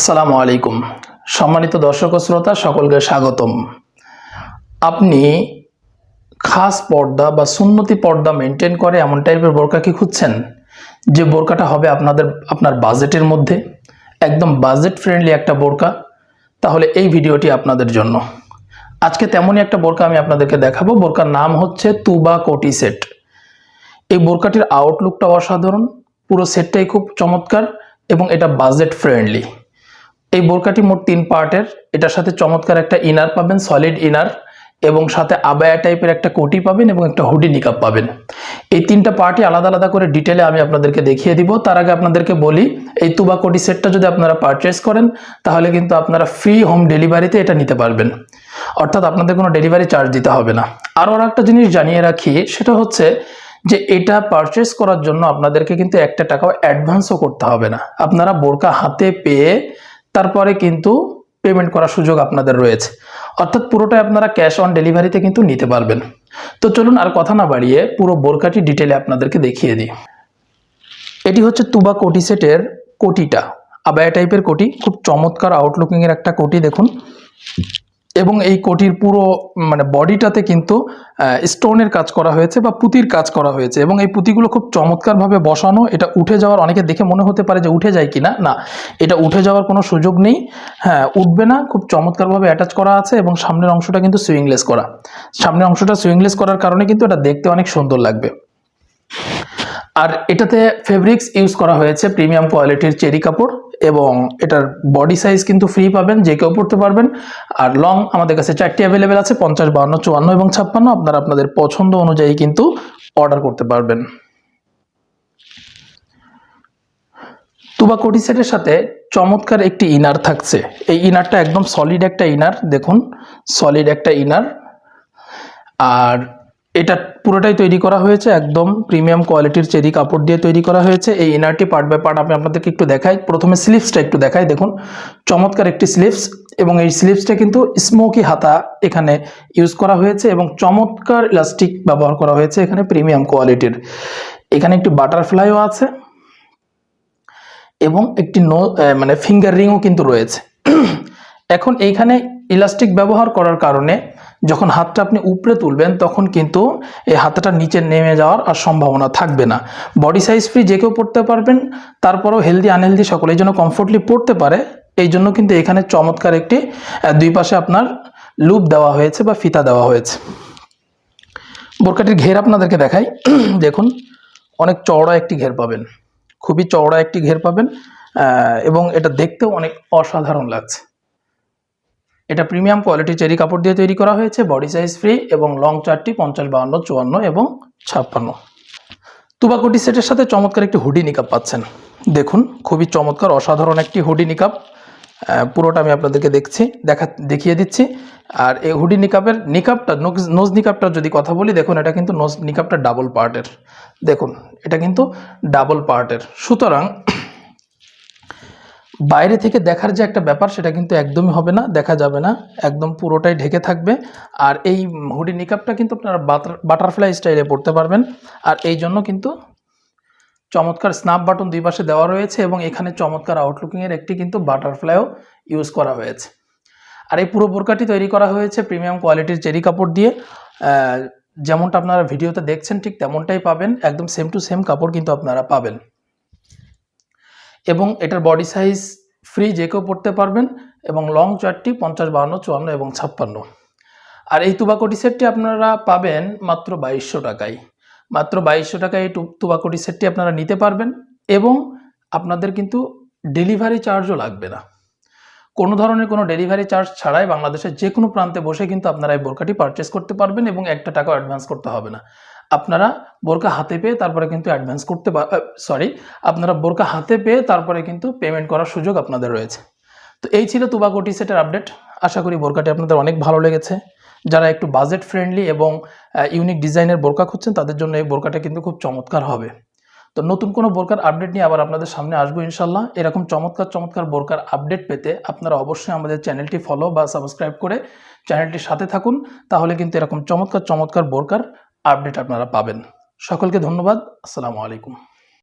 আসসালামু আলাইকুম। সম্মানিত দর্শক ও শ্রোতা সকলকে স্বাগতম। আপনি খাস পর্দা বা সুন্নতি পর্দা মেনটেন করে এমন টাইপের বোরকা কি খুঁজছেন, যে বোরকাটা হবে আপনার বাজেটের মধ্যে, একদম বাজেট ফ্রেন্ডলি একটা বোরকা? তাহলে এই ভিডিওটি আপনাদের জন্য। আজকে তেমনই একটা বোরকা আমি আপনাদেরকে দেখাবো। বোরকার নাম হচ্ছে তুবা কোটি সেট। এই বোরকাটির আউটলুকটা অসাধারণ, পুরো সেটটাই খুব চমৎকার এবং এটা বাজেট ফ্রেন্ডলি। এই বোরকাটি মোট 3 পার্টের। এটার সাথে চমৎকার একটা ইনার পাবেন, সলিড ইনার, এবং সাথে আবায়া টাইপের একটা কোটি পাবেন এবং একটা হুডি নিকাব পাবেন। এই 3টা পার্টই আলাদা আলাদা করে ডিটেলে আমি আপনাদেরকে দেখিয়ে দিব। তার আগে আপনাদেরকে বলি, এই তুবা কোটি সেটটা যদি আপনারা পারচেস করেন তাহলে কিন্তু আপনারা ফ্রি হোম ডেলিভারিতে এটা নিতে পারবেন, অর্থাৎ আপনাদের কোনো ডেলিভারি চার্জ দিতে হবে না। আরও একটা জিনিস জানিয়ে রাখি, সেটা হচ্ছে যে এটা পারচেস করার জন্য আপনাদেরকে কিন্তু একটা টাকাও অ্যাডভান্সও করতে হবে না। আপনারা বোরকা হাতে পেয়ে তারপরে কিন্তু পেমেন্ট করার সুযোগ আপনাদের রয়েছে, অর্থাৎ পুরোটাই আপনারা ক্যাশ অন ডেলিভারিতে কিন্তু নিতে পারবেন। তো চলুন আর কথা না বাড়িয়ে পুরো বোরকাটি ডিটেলে আপনাদেরকে দেখিয়ে দিই। এটি হচ্ছে তুবা কোটি সেটের কোটিটা, আবায়া টাইপের কোটি, খুব চমৎকার আউটলুকিং এর একটা কোটি দেখুন। এবং এই কোটির পুরো বডিটাতে কিন্তু স্টোনের কাজ করা হয়েছে বা পুঁতির কাজ করা হয়েছে, এবং এই পুঁতিগুলো খুব চমৎকারভাবে বসানো। এটা উঠে যাওয়ার, অনেকে দেখে মনে হতে পারে যে উঠে যায় কিনা, না, এটা উঠে যাওয়ার কোনো সুযোগ নেই। হ্যাঁ, উঠবে না, খুব চমৎকারভাবে অ্যাটাচ করা আছে। এবং সামনের অংশটা কিন্তু সুইংলেস করা। সামনের অংশটা সুইংলেস করার কারণে কিন্তু এটা দেখতে অনেক সুন্দর লাগবে। আর এটাতে ফেব্রিক্স ইউজ করা হয়েছে প্রিমিয়াম কোয়ালিটির চেরি কাপড়, এবং এটার বডি সাইজ কিন্তু ফ্রি পাবেন, যে কেউ পড়তে পারবেন। আর লং আমাদের কাছে 4টি অ্যাভেলেবেল আছে, 50, 52, 54 এবং 56। আপনারা আপনাদের পছন্দ অনুযায়ী কিন্তু অর্ডার করতে পারবেন। তুবা কোটি সেটের সাথে চমৎকার একটি ইনার থাকছে। এই ইনারটা একদম সলিড একটা ইনার দেখুন, সলিড একটা ইনার। আর এটা পুরোটাই তৈরি করা হয়েছে একদম প্রিমিয়াম কোয়ালিটির চেরি কাপড় দিয়ে তৈরি করা হয়েছে। এই ইনারটি পার্ট বাই পার্ট আমি আপনাদেরকে একটু দেখাই। প্রথমে স্লিভসটা একটু দেখাই, দেখুন চমৎকার একটি স্লিভস, এবং এই স্লিভসটা কিন্তু স্মোকি হাতা এখানে ইউজ করা হয়েছে, এবং চমৎকার ইলাস্টিক ব্যবহার করা হয়েছে এখানে প্রিমিয়াম কোয়ালিটির। এখানে একটি বাটারফ্লাইও আছে, এবং একটি ফিঙ্গার রিংও কিন্তু রয়েছে। এখন এইখানে ইলাস্টিক ব্যবহার করার কারণে যখন হাতটা আপনি উপরে তুলবেন তখন কিন্তু এই হাতটা নিচে নেমে যাওয়ার আর সম্ভাবনা থাকবে না। বডি সাইজ ফ্রি, যে কেউ পড়তে পারবেন, তারপরেও হেলদি আনহেলদি সকলেই যেন কমফোর্টলি পড়তে পারে, এই জন্য কিন্তু এখানে চমৎকার একটি দুই পাশে আপনার লুপ দেওয়া হয়েছে বা ফিতা দেওয়া হয়েছে। বোরকাটির ঘের আপনাদেরকে দেখাই, দেখুন অনেক চওড়া একটি ঘের পাবেন, খুবই চওড়া একটি ঘের পাবেন, এবং এটা দেখতেও অনেক অসাধারণ লাগছে। এটা প্রিমিয়াম কোয়ালিটি চেরি কাপড় দিয়ে তৈরি করা হয়েছে, বডি সাইজ ফ্রি, এবং লং 4টি 50, 52, 54 এবং 56। তুবা কোটি সেটের সাথে চমৎকার একটি হুডি নিকাব পাচ্ছেন। দেখুন খুবই চমৎকার অসাধারণ একটি হুডি নিকাব। পুরোটা আমি আপনাদেরকে দেখিয়ে দিচ্ছি। আর এই হুডি নিকাবটা নোজ নিকাবটা যদি কথা বলি, দেখুন এটা কিন্তু নোজ নিকাবটা ডাবল পার্টের। দেখুন এটা কিন্তু ডাবল পার্টের, সুতরাং বাইরে থেকে দেখার যে একটা ব্যাপার সেটা কিন্তু একদমই হবে না, দেখা যাবে না, একদম পুরোটাই ঢেকে থাকবে। আর এই হুডি নিকাবটা কিন্তু আপনারা বাটারফ্লাই স্টাইলে পড়তে পারবেন। আর এই জন্য কিন্তু চমৎকার স্ন্যাপ বাটন দুই পাশে দেওয়া রয়েছে, এবং এখানে চমৎকার আউটলুকিংয়ের একটি কিন্তু বাটারফ্লাইও ইউজ করা হয়েছে। আর এই পুরো বোরকাটি তৈরি করা হয়েছে প্রিমিয়াম কোয়ালিটির চেরি কাপড় দিয়ে। যেমনটা আপনারা ভিডিওতে দেখছেন ঠিক তেমনটাই পাবেন, একদম সেম টু সেম কাপড় কিন্তু আপনারা পাবেন। এবং এটার বডি সাইজ ফ্রি, যে কেউ পড়তে পারবেন, এবং লং 4টি 50, 52, 54 এবং 56। আর এই তুবা কোটি সেটটি আপনারা পাবেন মাত্র 2200 টাকায়। মাত্র 2200 টাকায় এই তুবা কোটি সেটটি আপনারা নিতে পারবেন, এবং আপনাদের কিন্তু ডেলিভারি চার্জও লাগবে না। কোনো ধরনের কোনো ডেলিভারি চার্জ ছাড়াই বাংলাদেশের যে কোনো প্রান্তে বসে কিন্তু আপনারা এই বোরকাটি পারচেস করতে পারবেন, এবং একটা টাকাও অ্যাডভান্স করতে হবে না। আপনারা বোরকা হাতে পেয়ে তারপরে কিন্তু আপনারা বোরকা হাতে পেয়ে তারপরে কিন্তু পেমেন্ট করার সুযোগ আপনাদের রয়েছে। তো এই ছিল তুবা কোটি সেটের আপডেট। আশা করি বোরকাটি আপনাদের অনেক ভালো লেগেছে। যারা একটু বাজেট ফ্রেন্ডলি এবং ইউনিক ডিজাইনের বোরকা খুঁজছেন তাদের জন্য এই বোরকাটা কিন্তু খুব চমৎকার হবে। তো নতুন কোনো বোরকার আপডেট নিয়ে আবার আপনাদের সামনে আসবো ইনশাল্লাহ। এরকম চমৎকার চমৎকার বোরকার আপডেট পেতে আপনারা অবশ্যই আমাদের চ্যানেলটি ফলো বা সাবস্ক্রাইব করে চ্যানেলটির সাথে থাকুন, তাহলে কিন্তু এরকম চমৎকার চমৎকার বোরকার আপডেট আপনারা পাবেন। সকলকে ধন্যবাদ। আসসালামু আলাইকুম।